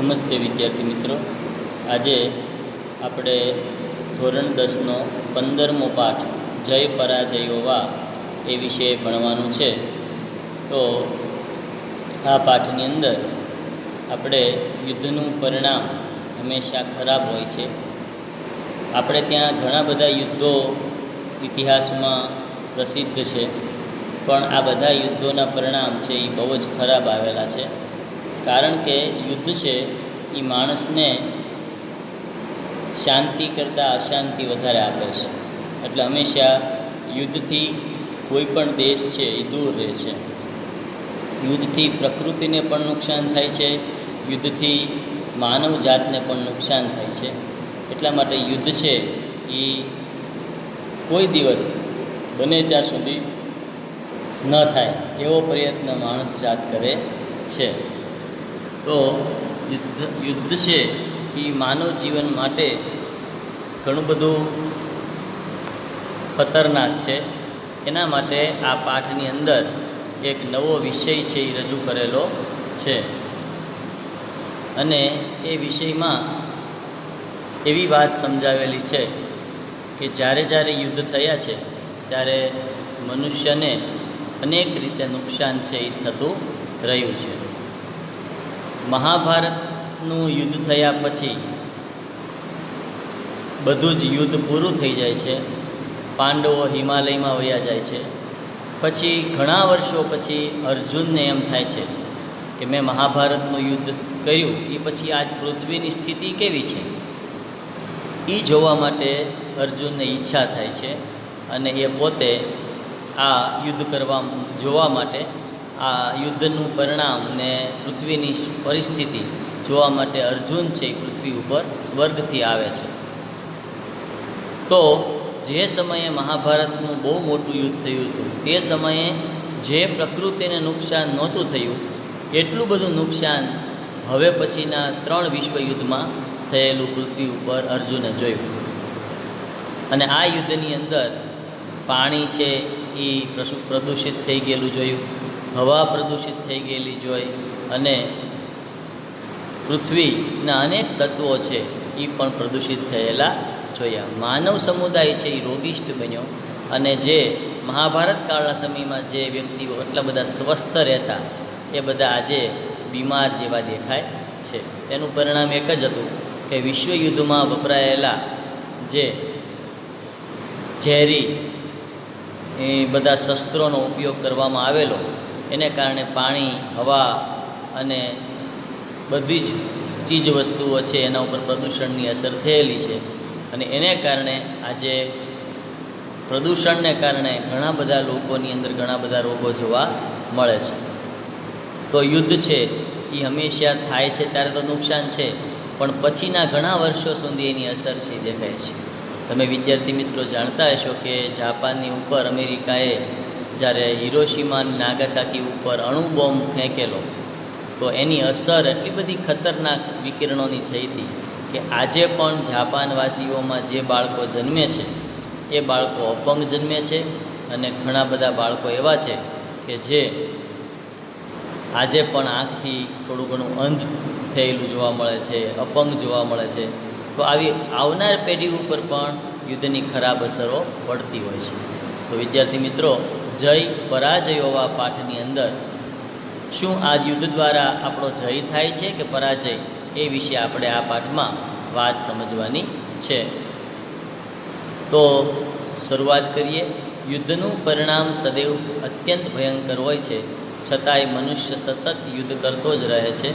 નમસ્તે વિદ્યાર્થી મિત્રો, આજે આપણે ધોરણ 10નો 15મો પાઠ જય પરાજયો વા એ વિશે ભણવાનું છે. તો આ પાઠની અંદર આપણે યુદ્ધનું પરિણામ હંમેશા ખરાબ હોય છે. આપણે ત્યાં ઘણા બધા યુદ્ધો ઇતિહાસમાં પ્રસિદ્ધ છે, પણ આ બધા યુદ્ધોના પરિણામ છે એ બહુ જ ખરાબ આવેલા છે. કારણ કે યુદ્ધ છે એ માણસને શાંતિ કરતાં અશાંતિ વધારે આપે છે. એટલે હંમેશા યુદ્ધથી કોઈ પણ દેશ છે એ દૂર રહે છે. યુદ્ધથી પ્રકૃતિને પણ નુકસાન થાય છે, યુદ્ધથી માનવ જાતને પણ નુકસાન થાય છે. એટલા માટે યુદ્ધ છે એ કોઈ દિવસ બને ત્યાં સુધી ન થાય એવો પ્રયત્ન માણસ જાત કરે છે. તો યુદ્ધ છે એ માનવ જીવન માટે ઘણું બધું ખતરનાક છે. એના માટે આ પાઠની અંદર એક નવો વિષય છે એ રજૂ કરેલો છે, અને એ વિષયમાં એવી વાત સમજાવેલી છે કે જ્યારે જ્યારે યુદ્ધ થયા છે ત્યારે મનુષ્યને અનેક રીતે નુકસાન છે એ થતું રહ્યું છે. મહાભારતનું યુદ્ધ થયા પછી બધું જ યુદ્ધ પૂરું થઈ જાય છે. પાંડવો હિમાલયમાં વયા જાય છે. પછી ઘણા વર્ષો પછી અર્જુનને એમ થાય છે કે મેં મહાભારતનું યુદ્ધ કર્યું એ પછી આજ પૃથ્વીની સ્થિતિ કેવી છે એ જોવા માટે અર્જુનને ઈચ્છા થાય છે, અને એ પોતે આ યુદ્ધ જોવા માટે આ યુદ્ધનું પરિણામ ને પૃથ્વીની પરિસ્થિતિ જોવા માટે અર્જુન છે એ પૃથ્વી ઉપર સ્વર્ગથી આવે છે. તો જે સમયે મહાભારતનું બહુ મોટું યુદ્ધ થયું હતું તે સમયે જે પ્રકૃતિને નુકસાન નહોતું થયું એટલું બધું નુકસાન હવે પછીના 3 વિશ્વયુદ્ધમાં થયેલું પૃથ્વી ઉપર અર્જુને જોયું. અને આ યુદ્ધની અંદર પાણી છે એ પ્રદૂષિત થઈ ગયેલું જોયું, હવા પ્રદૂષિત થઈ ગયેલી જોઈ, અને પૃથ્વીના અનેક તત્વો છે એ પણ પ્રદૂષિત થયેલા જોયા. માનવ સમુદાય છે એ રોગિષ્ટ બન્યો, અને જે મહાભારત કાળના સમયમાં જે વ્યક્તિઓ એટલા બધા સ્વસ્થ રહેતા એ બધા આજે બીમાર જેવા દેખાય છે. તેનું પરિણામ એક જ હતું કે વિશ્વયુદ્ધમાં વપરાયેલા જે ઝેરી એ બધા શસ્ત્રોનો ઉપયોગ કરવામાં આવેલો એને કારણે પાણી, હવા અને બધી જ ચીજ વસ્તુઓ છે એના ઉપર પ્રદૂષણની અસર થયેલી છે. અને એને કારણે આજે પ્રદૂષણને કારણે ઘણા બધા લોકોની અંદર ઘણા બધા રોગો જોવા મળે છે. તો યુદ્ધ છે એ હંમેશા થાય છે ત્યારે તો નુકસાન છે, પણ પછીના ઘણા વર્ષો સુધી એની અસર છે દેખાય છે. તમે વિદ્યાર્થી મિત્રો જાણતા હશો કે જાપાનની ઉપર અમેરિકાએ જ્યારે હિરોશીમા નાગાસાકી ઉપર અણુ બોમ્બ ફેંકેલો તો એની અસર એટલી બધી ખતરનાક વિકિરણોની થઈ હતી કે આજે પણ જાપાનવાસીઓમાં જે બાળકો જન્મે છે એ બાળકો અપંગ જન્મે છે, અને ઘણા બધા બાળકો એવા છે કે જે આજે પણ આંખથી થોડું ઘણું અંધ થયેલું જોવા મળે છે, અપંગ જોવા મળે છે. તો આવી આવનાર પેઢી ઉપર પણ યુદ્ધની ખરાબ અસરો પડતી હોય છે. તો વિદ્યાર્થી મિત્રો, જય પરાજયોવા પાઠની અંદર શું આ યુદ્ધ દ્વારા આપણો જય થાય છે કે પરાજય, એ વિશે આપણે આ પાઠમાં વાત સમજવાની છે. તો શરૂઆત કરીએ. યુદ્ધનું પરિણામ સદૈવ અત્યંત ભયંકર હોય છે, છતાંય મનુષ્ય સતત યુદ્ધ કરતો જ રહે છે.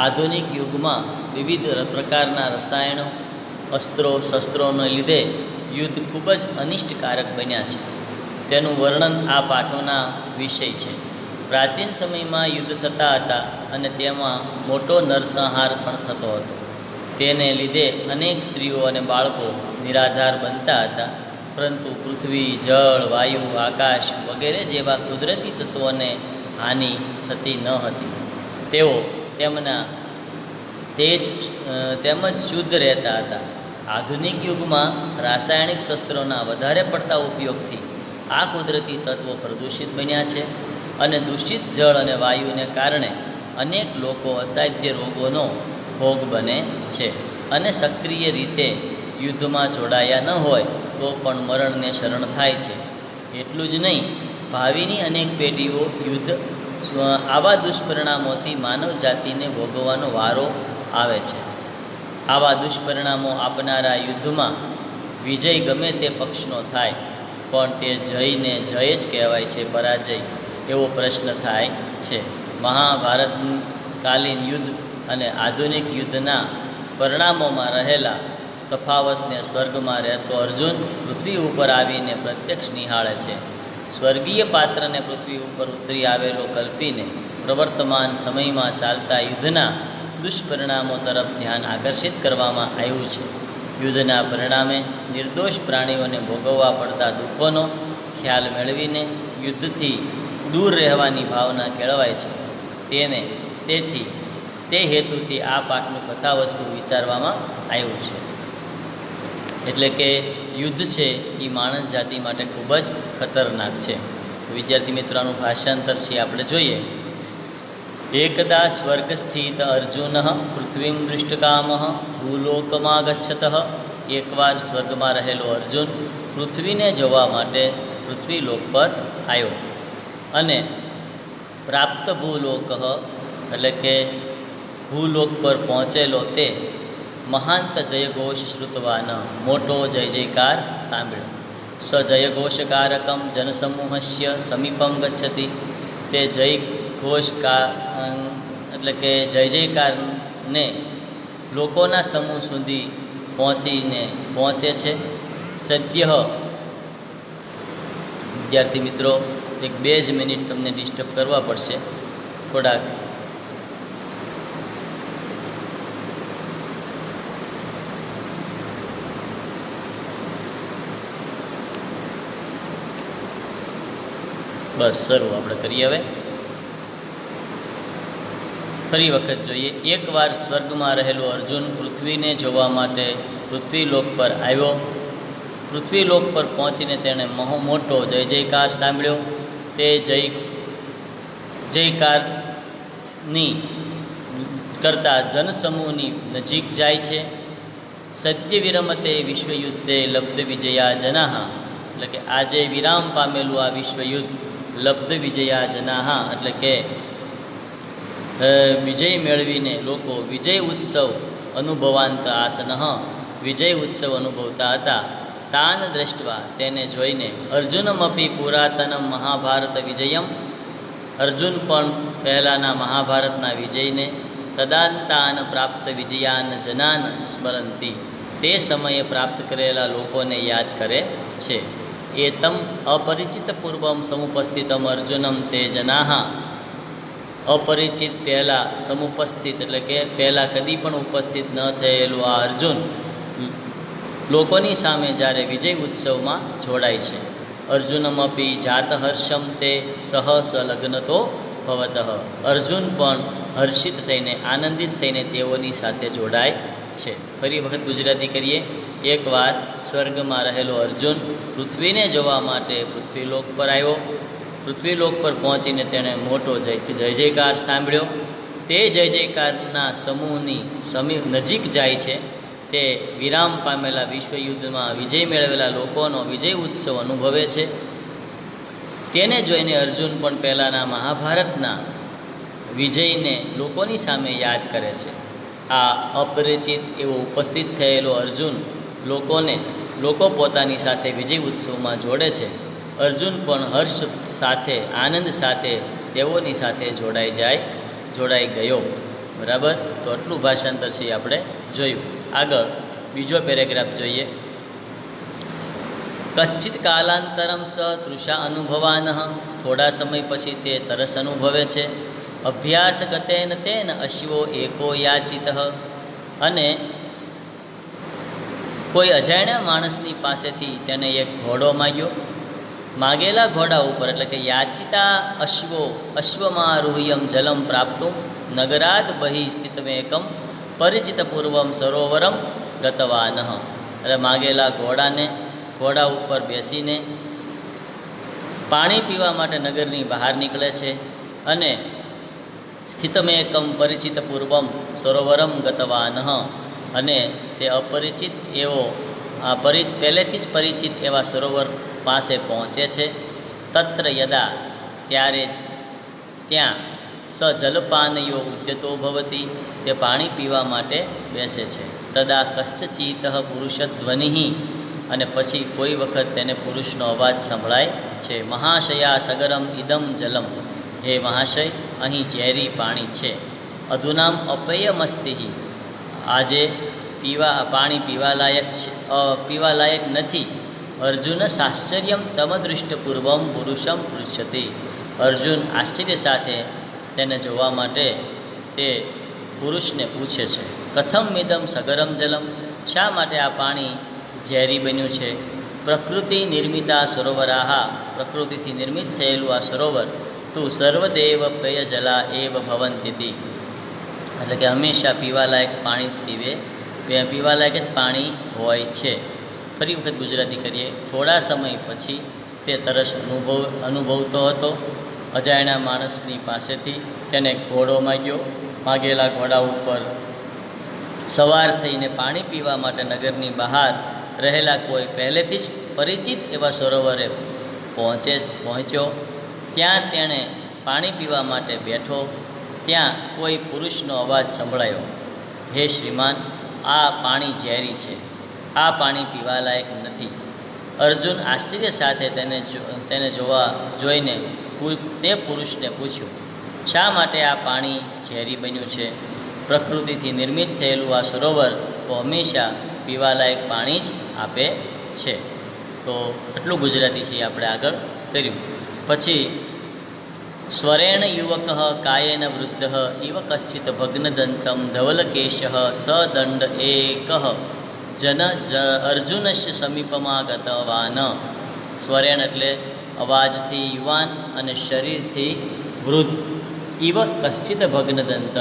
આધુનિક યુગમાં વિવિધ પ્રકારના રસાયણો, અસ્ત્રો, શસ્ત્રોને લીધે યુદ્ધ ખૂબ જ અનિષ્ટકારક બન્યા છે. તેનું વર્ણન આ પાઠોના વિષય છે. પ્રાચીન સમયમાં યુદ્ધ થતા હતા અને તેમાં મોટો નરસંહાર પણ થતો હતો. તેને લીધે અનેક સ્ત્રીઓ અને બાળકો નિરાધાર બનતા હતા, પરંતુ પૃથ્વી, જળ, વાયુ, આકાશ વગેરે જેવા કુદરતી તત્વોને હાનિ થતી ન હતી. તેઓ તેમજ શુદ્ધ રહેતા હતા. આધુનિક યુગમાં રાસાયણિક શસ્ત્રોના વધારે પડતા ઉપયોગથી આ કુદરતી તત્વો પ્રદૂષિત બન્યા છે, અને દૂષિત જળ અને વાયુને કારણે અનેક લોકો અસાધ્ય રોગોનો ભોગ બને છે અને સક્રિય રીતે યુદ્ધમાં જોડાયા ન હોય તો પણ મરણને શરણ થાય છે. એટલું જ નહીં, ભાવિની અનેક પેઢીઓ યુદ્ધ આવા દુષ્પરિણામોથી માનવ જાતિને ભોગવવાનો વારો આવે છે. આવા દુષ્પરિણામો આપનારા યુદ્ધમાં વિજય ગમે તે પક્ષનો થાય પણ તે જયને જય જ કહેવાય છે, પરાજય એવો પ્રશ્ન થાય છે. મહાભારતકાલીન યુદ્ધ અને આધુનિક યુદ્ધના પરિણામોમાં રહેલા તફાવતને સ્વર્ગમાં રહેતો અર્જુન પૃથ્વી ઉપર આવીને પ્રત્યક્ષ નિહાળે છે. સ્વર્ગીય પાત્રને પૃથ્વી ઉપર ઉતરી આવેલો કલ્પીને પ્રવર્તમાન સમયમાં ચાલતા યુદ્ધના દુષ્પરિણામો તરફ ધ્યાન આકર્ષિત કરવામાં આવ્યું છે. યુદ્ધના પરિણામે નિર્દોષ પ્રાણીઓને ભોગવવા પડતા દુઃખોનો ખ્યાલ મેળવીને યુદ્ધથી દૂર રહેવાની ભાવના કેળવાય છે. તેથી તે હેતુથી આ પાઠનું કથાવસ્તુ વિચારવામાં આવ્યું છે. એટલે કે યુદ્ધ છે એ માણસ જાતિ માટે ખૂબ જ ખતરનાક છે. તો વિદ્યાર્થી મિત્રોનું ભાષાંતર છે આપણે જોઈએ. એકદા સ્વર્ગસ્થિત અર્જુન પૃથ્વીમ દૃષ્ટકામ ભૂલોકમાગચ્છત. એકવાર સ્વર્ગમાં રહેલો અર્જુન પૃથ્વીને જોવા માટે પૃથ્વીલોક પર આવ્યો અને પ્રાપ્ત ભૂલોક એટલે કે ભૂલોક પર પહોંચેલો તે મહાંત જયઘોષ શ્રુતવાન મોટો જય જયકાર સાંભળ્યો. સ જયઘોષકારકમ જનસમૂહસ્ય સમીપમ ગચ્છતિ. તે જય ઘોષ એટલે કે જય જયકારને લોકોના સમૂહ સુધી પહોંચે છે. સદ્ય વિદ્યાર્થી મિત્રો 1-2 જ મિનિટ તમને ડિસ્ટર્બ કરવા પડશે થોડાક. બસ શરૂ આપણે કરીએ. હવે ફરી વખત જોઈએ. એકવાર સ્વર્ગમાં રહેલો અર્જુન પૃથ્વીને જોવા માટે પૃથ્વીલોક પર આવ્યો. પૃથ્વીલોક પર પહોંચીને તેણે મોટો જય જયકાર સાંભળ્યો. તે જયકારની કરતાં જનસમૂહની નજીક જાય છે. સદ્ય વિરમતે વિશ્વયુદ્ધે લબ્ધ વિજયા જનાહ. એટલે કે આજે વિરામ પામેલું આ વિશ્વયુદ્ધ લબ્ધ વિજયા જનાહ એટલે કે વિજય મેળવીને લોકો વિજય ઉત્સવ અનુભવાંત આસન વિજય ઉત્સવ અનુભવતા હતા. તાન દ્રષ્ટવા તેને જોઈને અર્જુનમપી પુરાતનમ મહાભારત વિજયમ. અર્જુન પણ પહેલાંના મહાભારતના વિજયને તદાંતાન પ્રાપ્ત વિજયાન જનાન સ્મરંતી. તે સમયે પ્રાપ્ત કરેલા લોકોને યાદ કરે છે. એતમ અપરિચિત પૂર્વમ સમુપસ્થિતમ અર્જુનમ તે જનાહ. અપરિચિત પહેલાં સમુપસ્થિત એટલે કે પહેલાં કદી પણ ઉપસ્થિત ન થયેલું આ અર્જુન લોકોની સામે જ્યારે વિજય ઉત્સવમાં જોડાય છે. અર્જુનમપી જાત હર્ષમ તે સહ સંલગ્નતો ભવતઃ. અર્જુન પણ હર્ષિત થઈને આનંદિત થઈને તેઓની સાથે જોડાય છે. ફરી વખત ગુજરાતી કરીએ. એકવાર સ્વર્ગમાં રહેલો અર્જુન પૃથ્વીને જોવા માટે પૃથ્વીલોક પર આવ્યો. પૃથ્વીલોક પર પહોંચીને તેણે મોટો જય જયકાર સાંભળ્યો. તે જય જયકારના સમૂહની નજીક જાય છે. તે વિરામ પામેલા વિશ્વયુદ્ધમાં વિજય મેળવેલા લોકોનો વિજય ઉત્સવ અનુભવે છે. તેને જોઈને અર્જુન પણ પહેલાંના મહાભારતના વિજયને લોકોની સામે યાદ કરે છે. આ અપરિચિત એવો ઉપસ્થિત થયેલો અર્જુન લોકો પોતાની સાથે વિજય ઉત્સવમાં જોડે છે. અર્જુન પણ હર્ષ સાથે આનંદ સાથે તેઓની સાથે જોડાઈ ગયો. બરાબર. તો આટલું ભાષાંતર છે આપણે જોયું. આગળ બીજો પેરેગ્રાફ જોઈએ. કચ્છિત કાલાંતરમ સ તૃષા અનુભવાન. થોડા સમય પછી તે તરસ અનુભવે છે. અભ્યાસ ગતેન તેન અશ્વો એકો યાચિત. અને કોઈ અજાણ્યા માણસની પાસેથી તેને એક ઘોડો માગેલા ઘોડા ઉપર એટલે કે યાચિતા અશ્વમારૂહ્યમ જલમ પ્રાપ્તું નગરાદ બહિ સ્થિતમેકમ પરિચિતપૂર્વમ સરોવરમ ગતવાન. એટલે માગેલા ઘોડા ઉપર બેસીને પાણી પીવા માટે નગરની બહાર નીકળે છે અને સ્થિતમેકમ પરિચિતપૂર્વમ સરોવરમ ગતવાનઃ, અને તે અપરિચિત એવો પહેલેથી જ પરિચિત એવા સરોવર પાસે પહોંચે છે. તત્ર યદા ત્યારે ત્યાં સ જલપાનયો ઉદ્યતો ભવતી, તે પાણી પીવા માટે બેસે છે. તદા કશ્ચિત પુરુષધ્વનિ, અને પછી કોઈ વખત તેને પુરુષનો અવાજ સંભળાય છે. મહાશયા સગરમ ઇદમ જલમ, હે મહાશય અહીં ઝેરી પાણી છે. અધુનામ અપેયમસ્તિ, આજે પાણી પીવાલાયક નથી. અર્જુન સાશ્ચર્યમ તમદૃષ્ટપૂર્વમ પુરુષમ પૃચ્છતિ, અર્જુન આશ્ચર્ય સાથે તેને જોવા માટે તે પુરુષને પૂછે છે. કથમ મિદમ સગરમ જલમ, શા માટે આ પાણી ઝેરી બન્યું છે. પ્રકૃતિ નિર્મિતા સરોવરાહા, પ્રકૃતિથી નિર્મિત થયેલું આ સરોવર તું સર્વદેવ પેય જલા એવ ભવંતી, એટલે કે હંમેશા પીવાલાયક પીવાલાયક જ પાણી હોય છે. ફરી વખત ગુજરાતી કરીએ. થોડા સમય પછી તે તરસ અનુભવતો હતો. અજાણ્યા માણસની પાસેથી તેને ઘોડો માગેલા ઘોડા ઉપર સવાર થઈને પાણી પીવા માટે નગરની બહાર રહેલા કોઈ પહેલેથી જ પરિચિત એવા સરોવરે પહોંચ્યો. ત્યાં તેણે પાણી પીવા માટે બેઠો. ત્યાં કોઈ પુરુષનો અવાજ સંભળાયો, હે શ્રીમાન, આ પાણી ઝેરી છે, આ પાણી પીવાલાયક નથી. અર્જુન આશ્ચર્ય સાથે તેને જોઈને તે પુરુષને પૂછ્યું, શા માટે આ પાણી ઝેરી બન્યું છે. પ્રકૃતિથી નિર્મિત થયેલું આ સરોવર તો હંમેશા પીવાલાયક પાણી જ આપે છે. તો આટલું ગુજરાતી છે આપણે આગળ કર્યું. પછી સ્વરેણ યુવક કાયેન વૃદ્ધ ઇવ કશ્ચિત ભગ્નદંતમ ધવલકેશ સદંડ એક અર્જુનસ્ય સમીપમાગતવાન. સ્વરેણ એટલે અવાજથી યુવાન અને શરીરથી વૃદ્ધ. ઇવ કશ્ચિત ભગ્નદંત,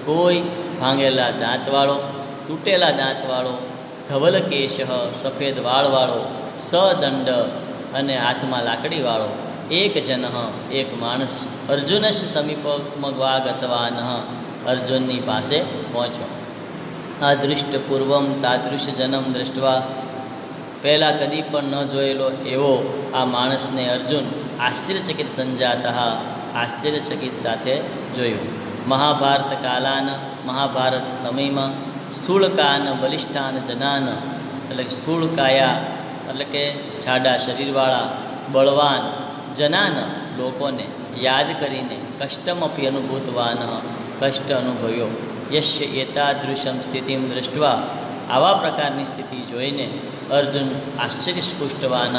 કોઈ ભાંગેલા દાંતવાળો, તૂટેલા દાંતવાળો, ધવલકેશ સફેદ વાળવાળો, સદંડ અને હાથમાં લાકડીવાળો, એક જન એક માણસ, અર્જુનસ્ય સમીપમગવાગતવાન, અર્જુનની પાસે પહોંચ્યો. અદૃષ્ટપૂર્વમ તાદૃશ જનમ દૃષ્ટવા, પહેલાં કદી પણ ન જોયેલો એવો આ માણસને અર્જુન આશ્ચર્યચકિત સંજાતઃ, આશ્ચર્યચકિત સાથે જોયું. મહાભારત કાલાન, મહાભારત સમયમાં, સ્થૂળકાન બલિષ્ઠાન જનાન, એટલે સ્થૂળ કાયા એટલે કે જાડા શરીરવાળા બળવાન, જનાન લોકોને યાદ કરીને, કષ્ટમપી અનુભૂતવાન, કષ્ટ અનુભવ્યો. યશ્ય એતાદૃશમ સ્થિતિમ દૃષ્ટવા, આવા પ્રકારની સ્થિતિ જોઈને અર્જુન આશ્ચર્યસ્પૃષ્ટવાન,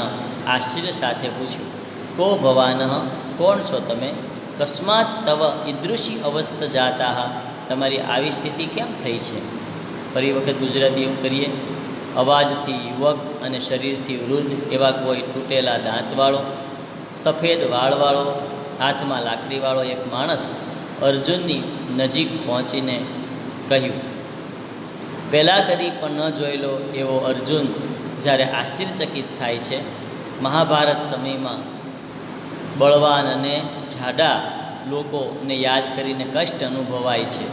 આશ્ચર્ય સાથે પૂછ્યું, કો ભવાન, કોણ છો તમે. કસ્માત તવ ઈદૃશી અવસ્થ જાતા, તમારી આવી સ્થિતિ કેમ થઈ છે. ફરી વખત ગુજરાતી એવું કરીએ. અવાજથી યુવક અને શરીરથી વૃદ્ધ એવા કોઈ તૂટેલા દાંતવાળો, સફેદ વાળવાળો, હાથમાં લાકડીવાળો એક માણસ અર્જુનની નજીક પહોંચીને કહ્યું. પહેલાં કદી પણ ન જોયેલો એવો અર્જુન જ્યારે આશ્ચર્યચકિત થાય છે. મહાભારત સમયમાં બળવાન અને જાડા લોકોને યાદ કરીને કષ્ટ અનુભવાય છે.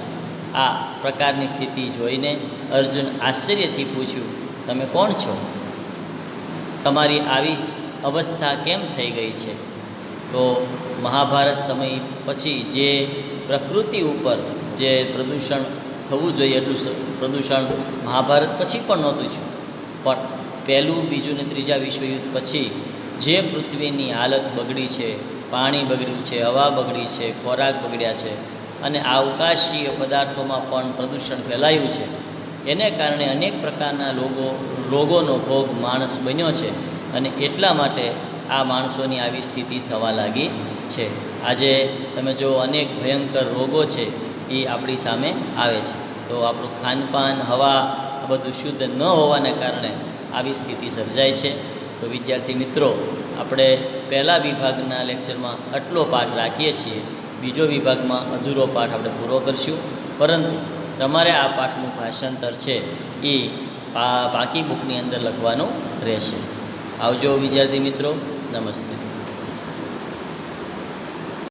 આ પ્રકારની સ્થિતિ જોઈને અર્જુન આશ્ચર્યથી પૂછ્યું, તમે કોણ છો. તમારી આવી અવસ્થા કેમ થઈ ગઈ છે. તો મહાભારત સમય પછી જે પ્રકૃતિ ઉપર જે પ્રદૂષણ થવું જોઈએ એટલું પ્રદૂષણ મહાભારત પછી પણ નહોતું થયું. પણ પહેલું, બીજું ને ત્રીજા વિશ્વયુદ્ધ પછી જે પૃથ્વીની હાલત બગડી છે, પાણી બગડ્યું છે, હવા બગડી છે, ખોરાક બગડ્યા છે, અને અવકાશીય પદાર્થોમાં પણ પ્રદૂષણ ફેલાયું છે, એને કારણે અનેક પ્રકારના રોગોનો ભોગ માણસ બન્યો છે. અને એટલા માટે આ માણસોની આવી સ્થિતિ થવા લાગી છે. આજે તમે જો અનેક ભયંકર રોગો છે એ આપણી સામે આવે છે. તો આપણું ખાનપાન, હવા આ બધું શુદ્ધ ન હોવાને કારણે આવી સ્થિતિ સર્જાય છે. તો વિદ્યાર્થી મિત્રો, આપણે પહેલા વિભાગના લેક્ચરમાં આટલો પાઠ રાખીએ છીએ. બીજો વિભાગમાં અધૂરો પાઠ આપણે પૂરો કરશું. પરંતુ તમારે આ પાઠનું ભાષાંતર છે એ બાકી બુકની અંદર લખવાનું રહેશે. આવજો વિદ્યાર્થી મિત્રો. નમસ્તે.